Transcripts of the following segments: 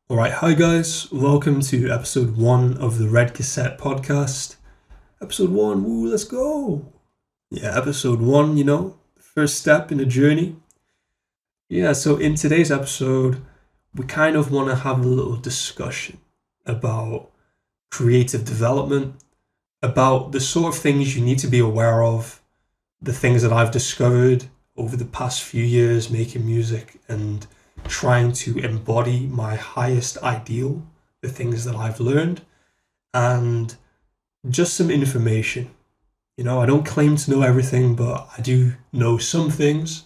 All right, hi guys, welcome to episode one of the Red Cassette podcast. Episode one, woo, let's go. Yeah, episode one, first step in the journey. Yeah, so in today's episode, we kind of want to have a little discussion about creative development, about the sort of things you need to be aware of, the things that I've discovered over the past few years making music and trying to embody my highest ideal, the things that I've learned, and just some information. I don't claim to know everything, but I do know some things,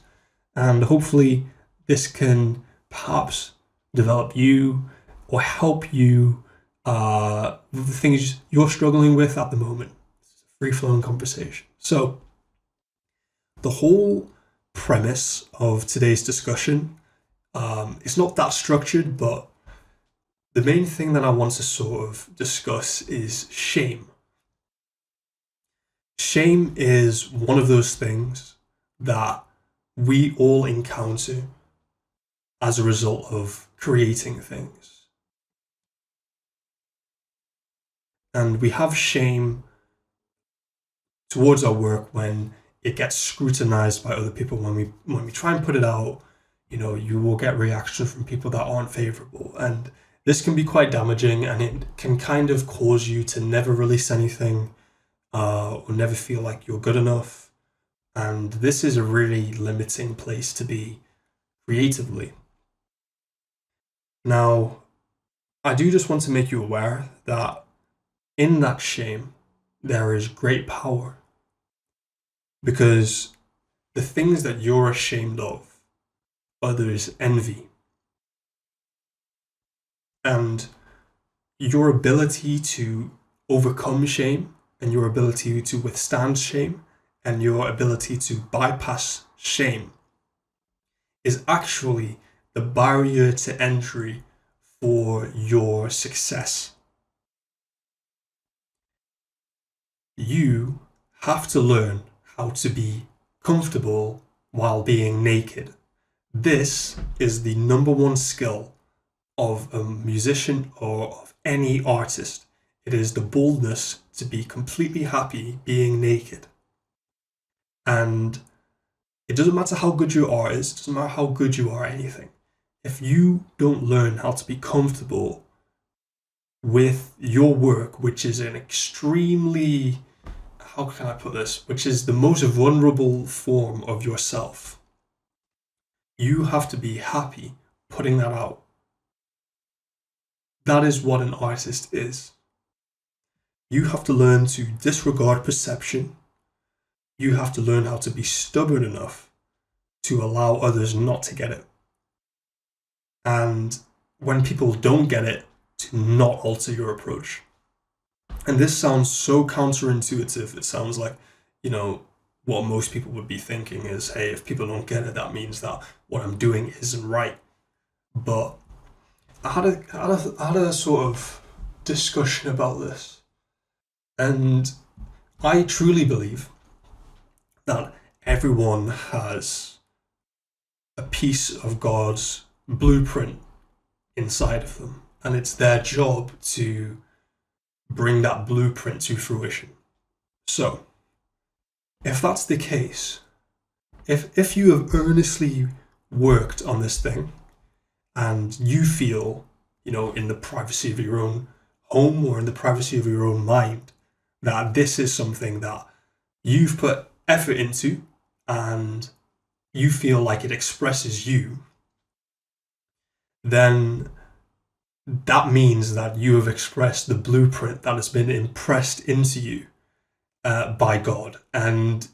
and hopefully, this can perhaps develop you or help you with the things you're struggling with at the moment. It's a free flowing conversation. So, the whole premise of today's discussion, it's not that structured, but the main thing that I want to sort of discuss is shame. Shame is one of those things that we all encounter as a result of creating things. And we have shame towards our work when it gets scrutinized by other people. When we try and put it out, you will get reactions from people that aren't favorable. And this can be quite damaging, and it can kind of cause you to never release anything or never feel like you're good enough. And this is a really limiting place to be creatively. Now, I do just want to make you aware that in that shame, there is great power, because the things that you're ashamed of, others envy. And your ability to overcome shame and your ability to withstand shame and your ability to bypass shame is actually the barrier to entry for your success. You have to learn how to be comfortable while being naked. This is the number one skill of a musician or of any artist. It is the boldness to be completely happy being naked. And it doesn't matter how good your art is, it doesn't matter how good you are at anything. If you don't learn how to be comfortable with your work, which is an extremely, how can I put this, which is the most vulnerable form of yourself, you have to be happy putting that out. That is what an artist is. You have to learn to disregard perception. You have to learn how to be stubborn enough to allow others not to get it. And when people don't get it, to not alter your approach. And this sounds so counterintuitive. It sounds like, what most people would be thinking is, hey, if people don't get it, that means that what I'm doing isn't right. But I had a sort of discussion about this. And I truly believe that everyone has a piece of God's blueprint inside of them, and it's their job to bring that blueprint to fruition. So, if that's the case, if you have earnestly worked on this thing and you feel, in the privacy of your own home or in the privacy of your own mind, that this is something that you've put effort into and you feel like it expresses you, then that means that you have expressed the blueprint that has been impressed into you by God. And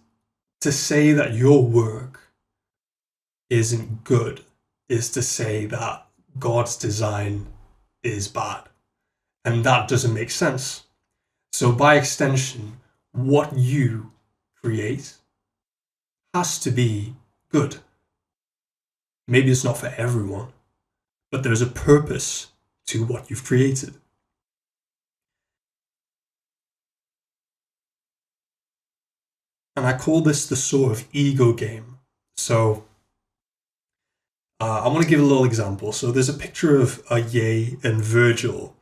to say that your work isn't good is to say that God's design is bad. And that doesn't make sense. So, by extension, what you create has to be good. Maybe it's not for everyone, but there's a purpose to what you've created. And I call this the sort of ego game. So I want to give a little example. So there's a picture of Ye and Virgil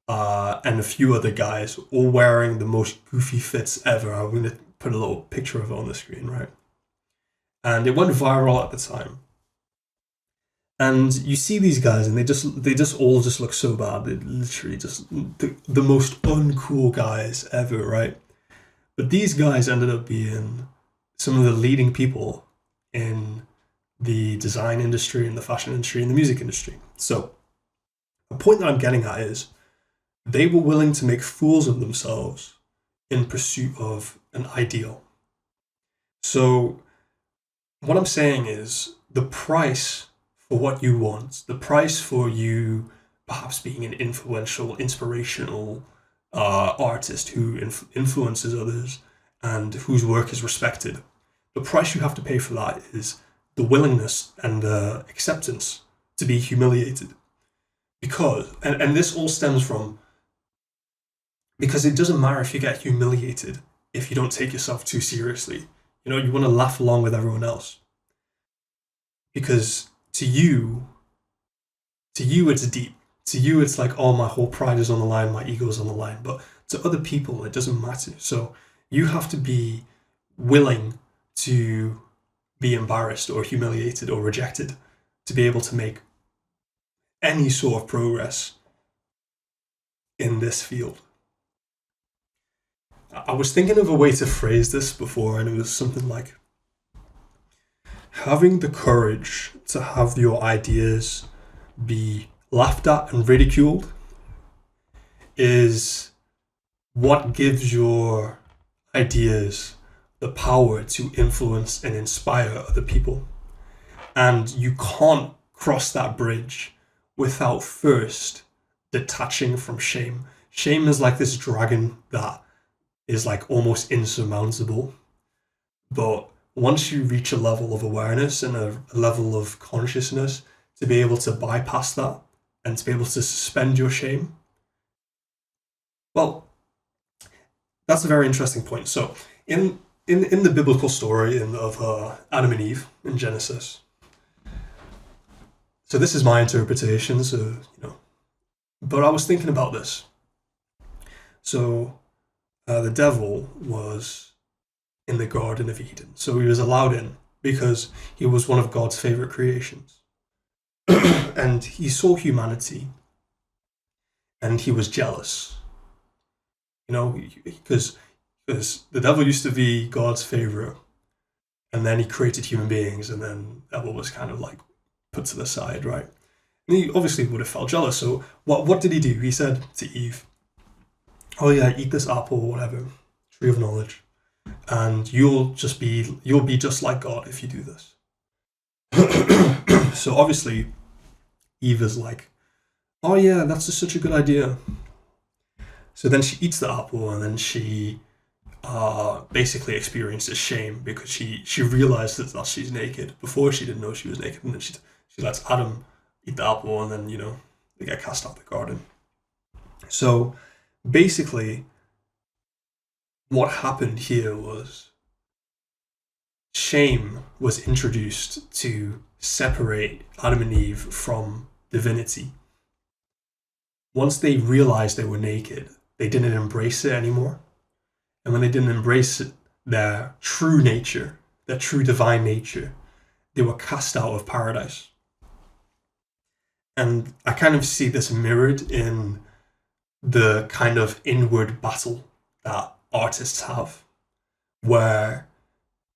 and a few other guys all wearing the most goofy fits ever. I'm going to put a little picture of it on the screen, right? And it went viral at the time. And you see these guys, and they just all just look so bad. They literally just the most uncool guys ever, right? But these guys ended up being some of the leading people in the design industry, in the fashion industry, in the music industry. So the point that I'm getting at is they were willing to make fools of themselves in pursuit of an ideal. So what I'm saying is the price for what you want, the price for you perhaps being an influential, inspirational artist who influences others and whose work is respected, the price you have to pay for that is the willingness and the acceptance to be humiliated. Because, and this all stems from, because it doesn't matter if you get humiliated if you don't take yourself too seriously. You know, you want to laugh along with everyone else. Because to you it's deep. To you it's like, oh, my whole pride is on the line, my ego is on the line. But to other people, it doesn't matter. So you have to be willing to be embarrassed or humiliated or rejected to be able to make any sort of progress in this field. I was thinking of a way to phrase this before, and it was something like, having the courage to have your ideas be laughed at and ridiculed is what gives your ideas the power to influence and inspire other people. And you can't cross that bridge without first detaching from shame. Shame is like this dragon that is like almost insurmountable. But once you reach a level of awareness and a level of consciousness to be able to bypass that and to be able to suspend your shame, well, that's a very interesting point. So in the biblical story of Adam and Eve in Genesis, so this is my interpretation, so, but I was thinking about this. So the devil was in the Garden of Eden. So he was allowed in because he was one of God's favorite creations. And he saw humanity and he was jealous. Because the devil used to be God's favorite, and then he created human beings, and then the devil was kind of like put to the side, right? And he obviously would have felt jealous. So what did he do? He said to Eve, oh yeah, eat this apple or whatever, tree of knowledge, and you'll be just like God if you do this. So obviously Eve is like, oh yeah, that's just such a good idea. So then she eats the apple, and then she basically experiences shame because she realized that she's naked. Before, she didn't know she was naked, and then she lets Adam eat the apple, and then they get cast out of the garden. So basically what happened here was shame was introduced to separate Adam and Eve from divinity. Once they realized they were naked, they didn't embrace it anymore. And when they didn't embrace it, their true nature, their true divine nature, they were cast out of paradise. And I kind of see this mirrored in the kind of inward battle that artists have, where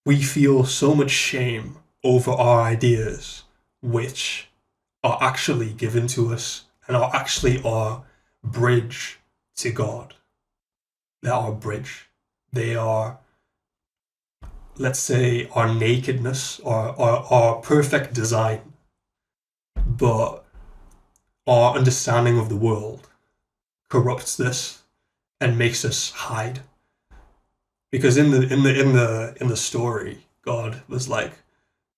we feel so much shame over our ideas, which are actually given to us and are actually our bridge to God. They're our bridge. They are, let's say, our nakedness, or our perfect design, but our understanding of the world corrupts this and makes us hide. Because in the story, God was like,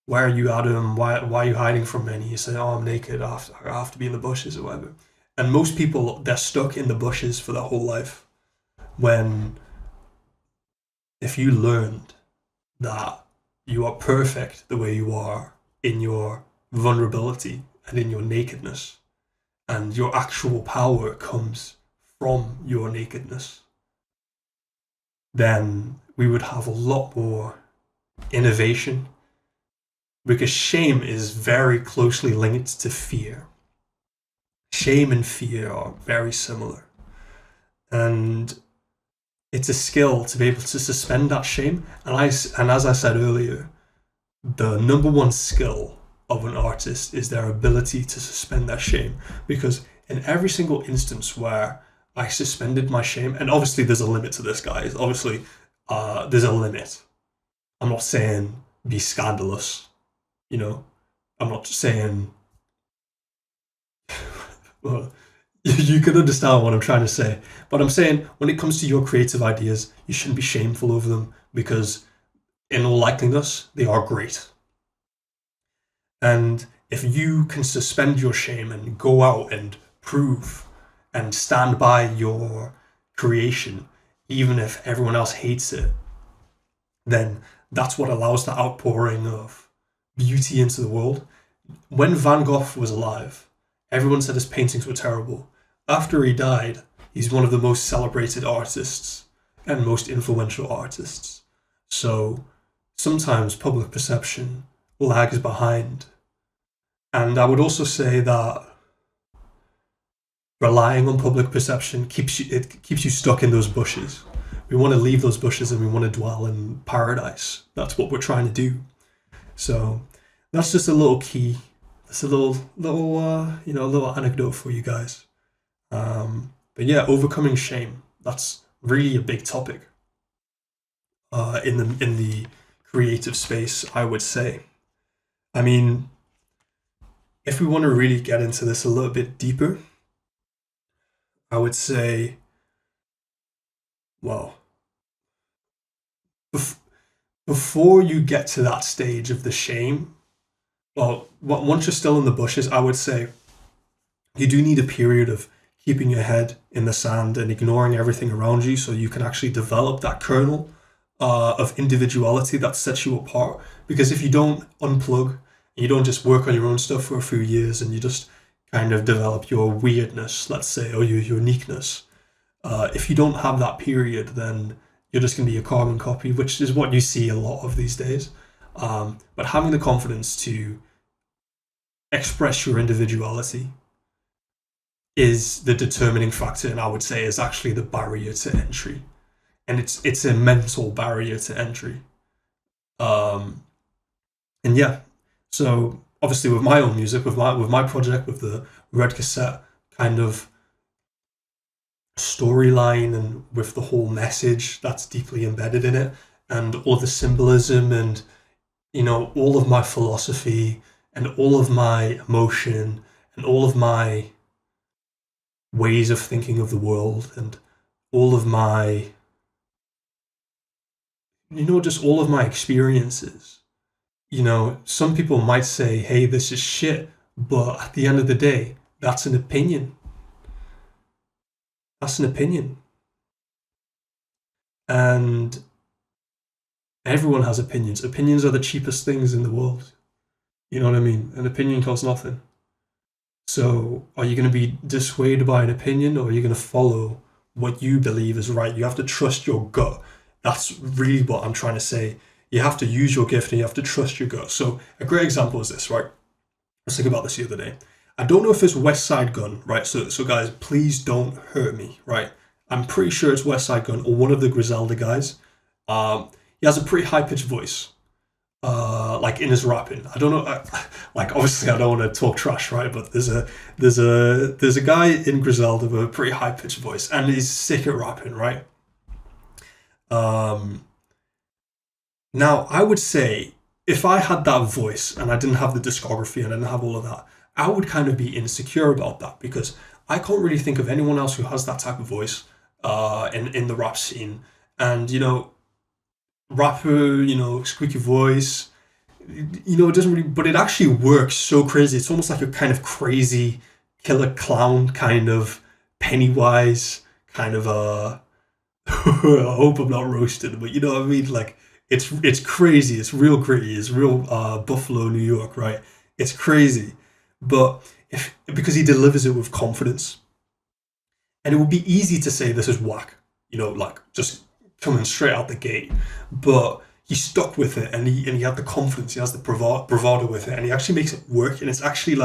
"Where are you, Adam? Why are you hiding from me?" And he said, "Oh, I'm naked. I have to be in the bushes or whatever." And most people, they're stuck in the bushes for their whole life. When if you learned that you are perfect the way you are in your vulnerability and in your nakedness, and your actual power comes from your nakedness, then we would have a lot more innovation, because shame is very closely linked to fear. Shame and fear are very similar. And it's a skill to be able to suspend that shame. And as I said earlier, the number one skill of an artist is their ability to suspend their shame. Because in every single instance where I suspended my shame, and obviously there's a limit to this, guys. Obviously, there's a limit. I'm not saying be scandalous, you know. I'm not saying well, you can understand what I'm trying to say. But I'm saying when it comes to your creative ideas, you shouldn't be shameful over them, because in all likeliness, they are great. And if you can suspend your shame and go out and prove and stand by your creation, even if everyone else hates it, then that's what allows the outpouring of beauty into the world. When Van Gogh was alive, everyone said his paintings were terrible. After he died, he's one of the most celebrated artists and most influential artists. So sometimes public perception lags behind. And I would also say that relying on public perception keeps you stuck in those bushes. We want to leave those bushes and we want to dwell in paradise. That's what we're trying to do. So that's just a little key. That's a little anecdote for you guys. But yeah, overcoming shame. That's really a big topic in the creative space, I would say. I mean, if we want to really get into this a little bit deeper, I would say, well, before you get to that stage of the shame, well, once you're still in the bushes, I would say you do need a period of keeping your head in the sand and ignoring everything around you, so you can actually develop that kernel of individuality that sets you apart. Because if you don't unplug, you don't just work on your own stuff for a few years and you just kind of develop your weirdness, let's say, or your uniqueness, if you don't have that period, then you're just going to be a carbon copy, which is what you see a lot of these days. But having the confidence to express your individuality is the determining factor, and I would say is actually the barrier to entry. And it's a mental barrier to entry. And yeah, so obviously with my own music, with my project, with the Red Cassette kind of storyline, and with the whole message that's deeply embedded in it, and all the symbolism, and all of my philosophy, and all of my emotion, and all of my ways of thinking of the world, and all of my just all of my experiences. Some people might say, hey, this is shit, but at the end of the day, that's an opinion. That's an opinion. And everyone has opinions. Opinions are the cheapest things in the world. You know what I mean? An opinion costs nothing. So are you going to be dissuaded by an opinion, or are you going to follow what you believe is right? You have to trust your gut. That's really what I'm trying to say. You have to use your gift and you have to trust your gut. So a great example is this, right? I was thinking about this the other day. I don't know if it's West Side Gun, right? So guys, please don't hurt me, right? I'm pretty sure it's West Side Gun or one of the Griselda guys. He has a pretty high-pitched voice, like in his rapping. I don't know, like obviously I don't want to talk trash, right? But there's a guy in Griselda with a pretty high-pitched voice, and he's sick at rapping, right? Now, I would say if I had that voice and I didn't have the discography and I didn't have all of that, I would kind of be insecure about that, because I can't really think of anyone else who has that type of voice in the rap scene. And, rapper, squeaky voice, it doesn't really, but it actually works so crazy. It's almost like a kind of crazy killer clown, kind of Pennywise, kind of I hope I'm not roasted, but you know what I mean? Like, it's crazy. It's real gritty. It's real Buffalo, New York, right? It's crazy. But because he delivers it with confidence. And it would be easy to say this is whack, like just coming straight out the gate. But he stuck with it, and he had the confidence, he has the bravado with it, and he actually makes it work. And it's actually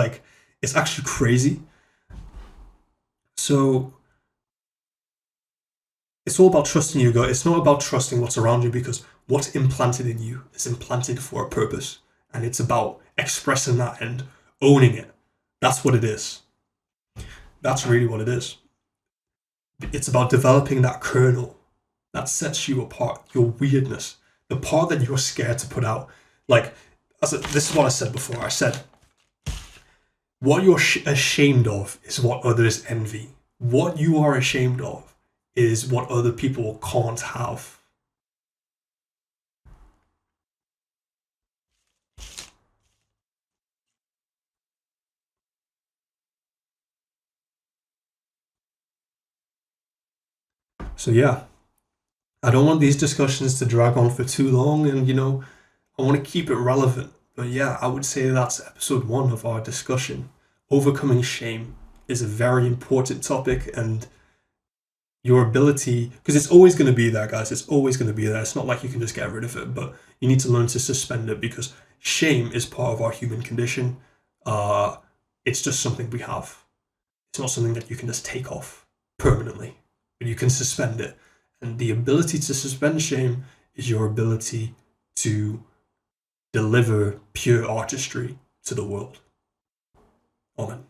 crazy. So it's all about trusting your gut. It's not about trusting what's around you, because what's implanted in you is implanted for a purpose, and it's about expressing that and owning it. That's what it is. That's really what it is. It's about developing that kernel that sets you apart, your weirdness, the part that you're scared to put out. Like, this is what I said before. I said, what you're ashamed of is what others envy. What you are ashamed of is what other people can't have. So yeah, I don't want these discussions to drag on for too long, and I want to keep it relevant. But yeah, I would say that's episode 1 of our discussion. Overcoming shame is a very important topic, and your ability, because it's always going to be there, guys. It's always going to be there. It's not like you can just get rid of it, but you need to learn to suspend it, because shame is part of our human condition. It's just something we have. It's not something that you can just take off permanently, but you can suspend it. And the ability to suspend shame is your ability to deliver pure artistry to the world. Amen.